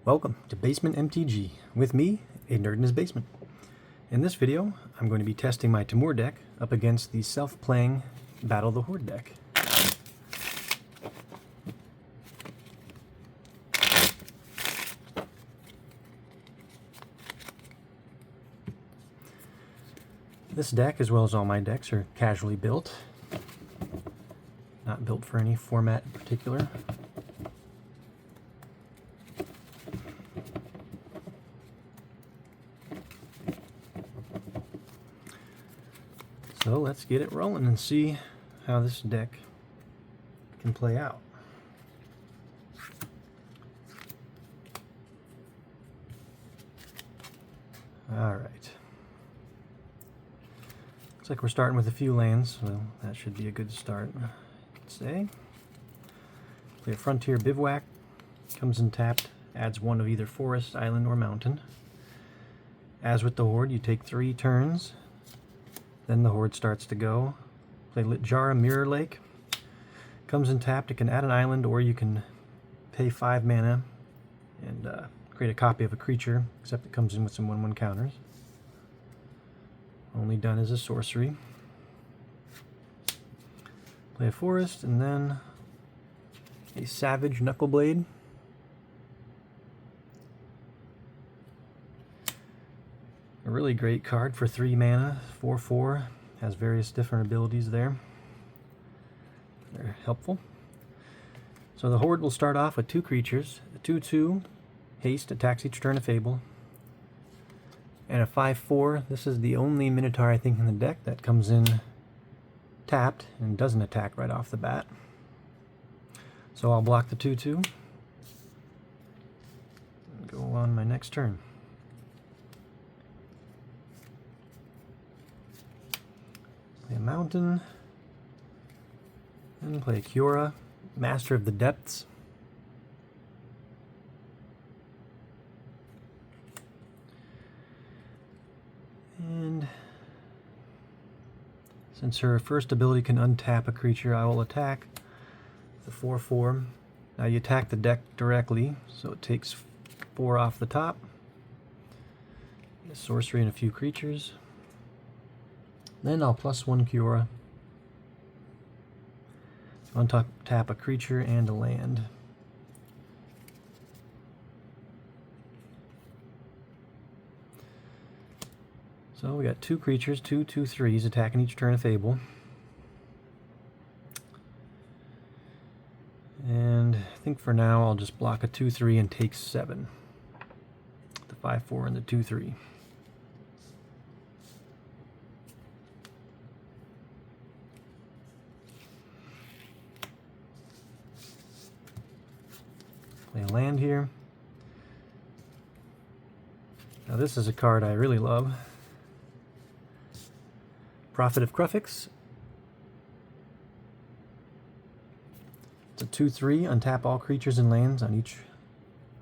Welcome to Basement MTG, with me, a nerd in his basement. In this video, I'm going to be testing my Temur deck up against the self-playing Battle the Hoard deck. This deck, as well as all my decks, are casually built. Not built for any format in particular. So let's get it rolling and see how this deck can play out. Alright. Looks like we're starting with a few lands, so that should be a good start, I'd say. Play a Frontier Bivouac, comes in tapped, adds one of either forest, island, or mountain. As with the Hoard, you take 3 turns. Then the Hoard starts to go. Play Litjara Mirror Lake. Comes in tapped. It can add an island, or you can pay 5 mana and create a copy of a creature, except it comes in with some 1/1 counters. Only done as a sorcery. Play a forest, and then a Savage Knuckleblade. A really great card for 3 mana, 4/4, has various different abilities there. They're helpful. So the Hoard will start off with 2 creatures, a 2/2, haste, attacks each turn of Fable, and a 5/4. This is the only Minotaur I think in the deck that comes in tapped and doesn't attack right off the bat. So I'll block the 2/2 and go on my next turn. Play a mountain, and play a Kiora, Master of the Depths. And since her first ability can untap a creature, I will attack the 4/4. Now you attack the deck directly, so it takes 4 off the top. A sorcery and a few creatures. Then I'll +1 Kiora. Untap a creature and a land. So we got 2 creatures, 2/2/3s attacking each turn of Fable. And I think for now I'll just block a 2/3 and take 7. The 5/4 and the 2/3. Play a land here. Now this is a card I really love. Prophet of Kruphix. It's a 2/3, untap all creatures and lands on each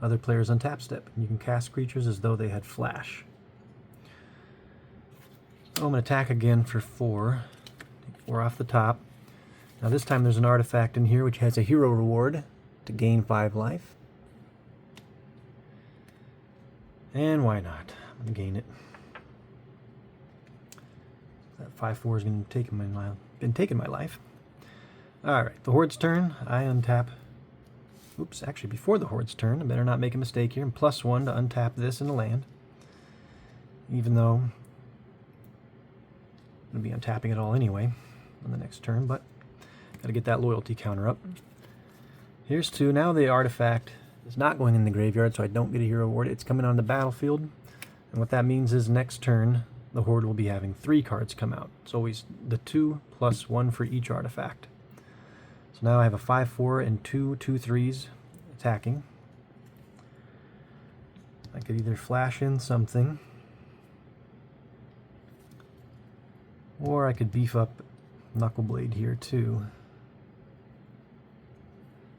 other player's untap step. You can cast creatures as though they had flash. So I'm going to attack again for 4. Take 4 off the top. Now this time there's an artifact in here which has a hero reward to gain 5 life. And why not? I'm going to gain it. That 5/4 is going to take my life. Alright, the Hoard's turn. I untap. Oops, actually before the Hoard's turn, I better not make a mistake here. And +1 to untap this in the land. Even though I'm going to be untapping it all anyway on the next turn, but got to get that loyalty counter up. Here's 2. Now the artifact is not going in the graveyard, so I don't get a hero reward. It's coming on the battlefield. And what that means is next turn, the Hoard will be having 3 cards come out. It's always the 2 + 1 for each artifact. So now I have a 5/4 and 2 2/3s attacking. I could either flash in something, or I could beef up Knuckleblade here too.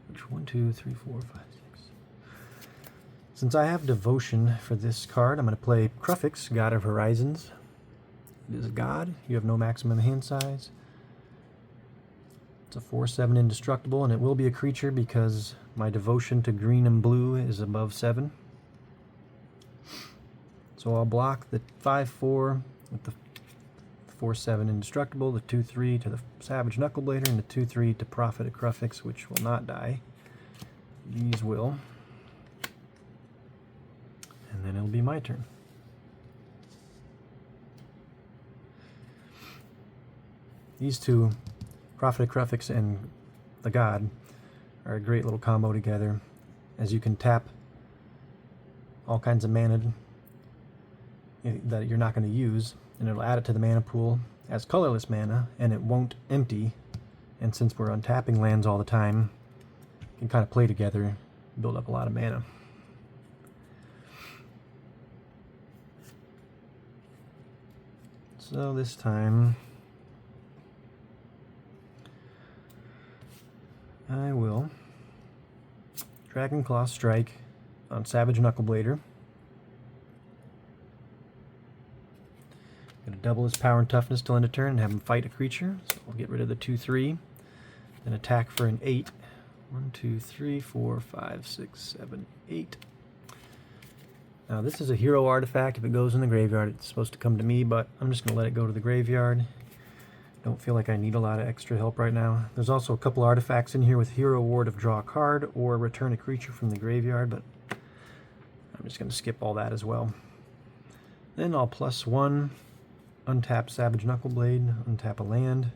Which 1, 2, 3, 4, 5, 6. Since I have Devotion for this card, I'm going to play Kruphix, God of Horizons. It is a god. You have no maximum hand size. It's a 4/7 indestructible, and it will be a creature because my devotion to green and blue is above 7. So I'll block the 5/4 with the 4/7 Indestructible, the 2/3 to the Savage Knuckleblader, and the 2/3 to Prophet of Crufix, which will not die. These will. And then it'll be my turn. These two, Prophet of Crufix and the God, are a great little combo together, as you can tap all kinds of mana that you're not going to use, and it'll add it to the mana pool as colorless mana, and it won't empty. And since we're untapping lands all the time, you can kind of play together, build up a lot of mana. So this time I will Dragon Claw Strike on Savage Knuckleblader. Going to double his power and toughness till end of turn and have him fight a creature. So we'll get rid of the 2/3. Then attack for an 8. 1, 2, 3, 4, 5, 6, 7, 8. Now this is a hero artifact. If it goes in the graveyard, it's supposed to come to me, but I'm just going to let it go to the graveyard. Don't feel like I need a lot of extra help right now. There's also a couple artifacts in here with hero ward of draw a card or return a creature from the graveyard, but I'm just going to skip all that as well. Then I'll +1, untap Savage Knuckleblade, untap a land.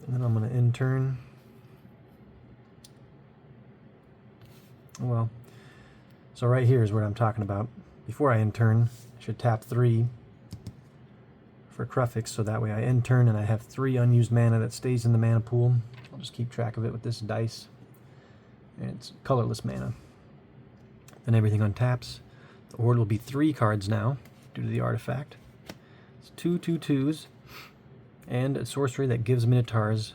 And then I'm going to end turn. Well, so right here is what I'm talking about. Before I end turn, I should tap 3 for Crufix, so that way I end turn and I have 3 unused mana that stays in the mana pool. I'll just keep track of it with this dice. And it's colorless mana. Then everything untaps. The Hoard will be 3 cards now, due to the artifact. It's 2 2/2s, and a sorcery that gives Minotaurs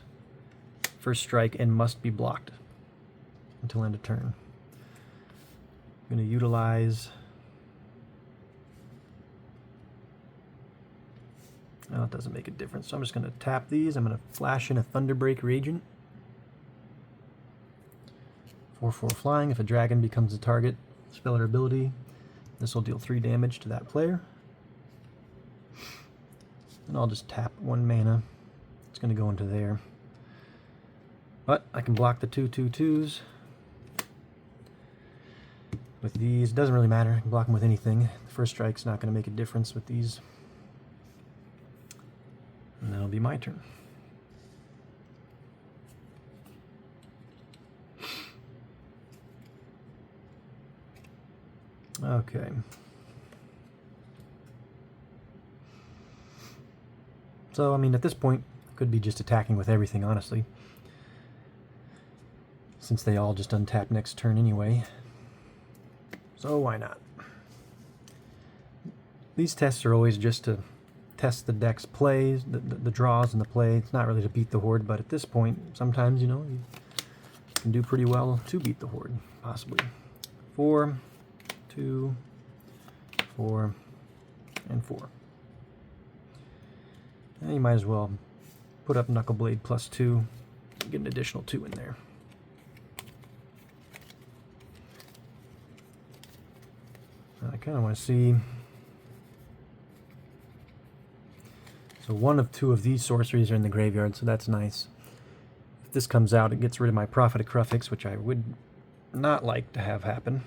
first strike and must be blocked until end of turn. I'm going to utilize... Oh, it doesn't make a difference, so I'm just going to tap these. I'm going to flash in a Thunderbreak Regent. 4/4 flying. If a dragon becomes a target, spell or ability, this will deal 3 damage to that player. And I'll just tap 1 mana. It's going to go into there. But I can block the 2 2/2s. With these, it doesn't really matter. I can block them with anything. The first strike's not going to make a difference with these. And that'll be my turn. Okay. So, I mean, at this point, could be just attacking with everything, honestly. Since they all just untap next turn anyway. So, why not? These tests are always just to test the deck's plays, the draws and the play. It's not really to beat the Hoard, but at this point, sometimes, you know, you can do pretty well to beat the Hoard, possibly. 4, 2, 4, and 4. And you might as well put up Knuckleblade +2 and get an additional 2 in there. I kind of want to see... So 1 of 2 of these sorceries are in the graveyard, so that's nice. If this comes out, it gets rid of my Prophet of Crufix, which I would not like to have happen.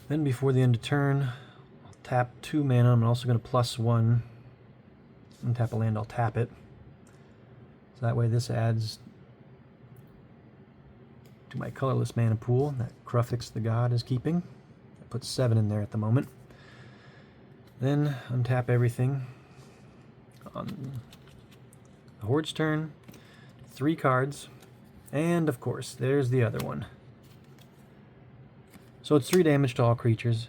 Then before the end of turn, I'll tap 2 mana. I'm also going to +1. Untap a land, I'll tap it. So that way this adds to my colorless mana pool that Crufix the God is keeping. I put 7 in there at the moment. Then untap everything on the Hoard's turn. 3 cards. And of course, there's the other one. So it's 3 damage to all creatures.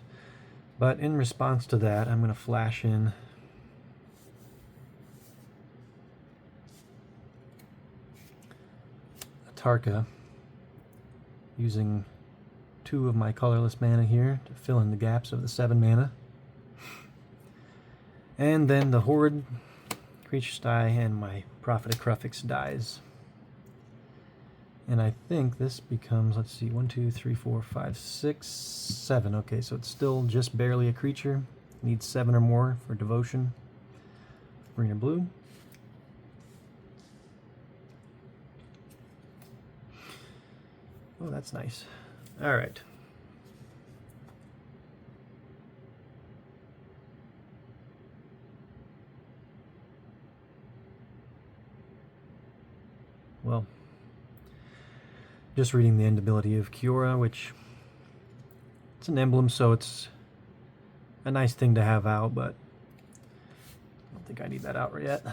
But in response to that, I'm going to flash in a Tarka, using 2 of my colorless mana here to fill in the gaps of the 7 mana. And then the Hoard creatures die and my Prophet of Crufix dies. And I think this becomes, let's see, 1, 2, 3, 4, 5, 6, 7. Okay, so it's still just barely a creature. Needs 7 or more for devotion. Green or blue. Oh, that's nice. All right. Well, just reading the end ability of Kiora, which it's an emblem, so it's a nice thing to have out, but I don't think I need that out yet. I'm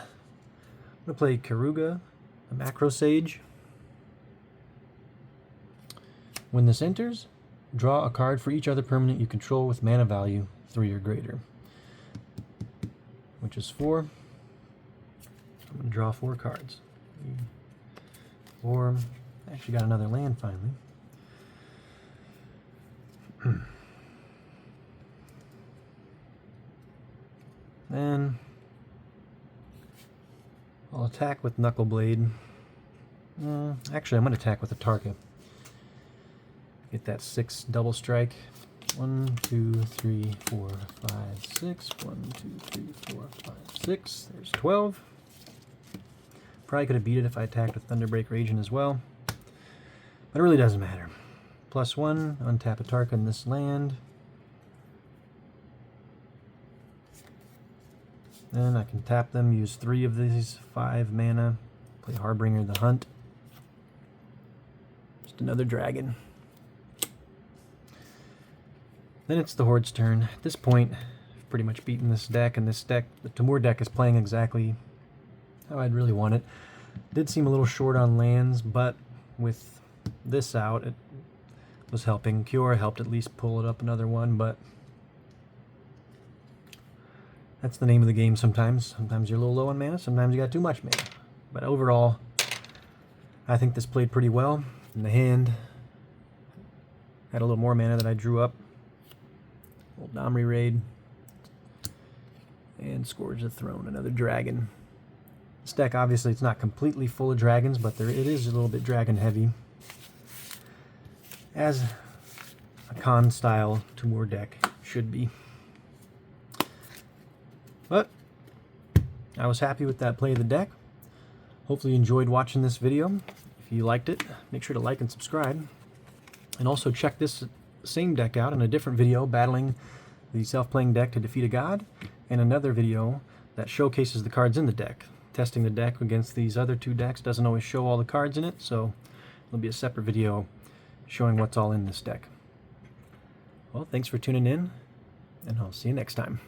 going to play Karuga, a Macro Sage. When this enters, draw a card for each other permanent you control with mana value 3 or greater, which is 4. I'm going to draw 4 cards. 4. Actually got another land finally. Then I'll attack with Knuckleblade. Actually, I'm going to attack with a Tarka. Get that 6 double strike. 1, 2, 3, 4, 5, 6. 1, 2, 3, 4, 5, 6. There's 12. Probably could have beat it if I attacked with Thunderbreak Raging as well. But it really doesn't matter. +1, untap a Tarka in this land. Then I can tap them, use 3 of these 5 mana, play Harbinger the Hunt. Just another dragon. Then it's the Horde's turn. At this point, I've pretty much beaten this deck, and this deck, the Temur deck, is playing exactly how I'd really want it. Did seem a little short on lands, but with this out, it was helping. Kiora helped at least pull it up another one, but that's the name of the game sometimes. Sometimes you're a little low on mana, sometimes you got too much mana. But overall, I think this played pretty well. In the hand, had a little more mana that I drew up. Old Domri Raid. And Scourge the Throne, another dragon. This deck, obviously, it's not completely full of dragons, but it is a little bit dragon heavy. As a con-style Temur deck should be. But I was happy with that play of the deck. Hopefully you enjoyed watching this video. If you liked it, make sure to like and subscribe. And also check this same deck out in a different video, battling the self-playing deck to defeat a god, and another video that showcases the cards in the deck. Testing the deck against these other 2 decks doesn't always show all the cards in it, so it'll be a separate video showing what's all in this deck. Well, thanks for tuning in, and I'll see you next time.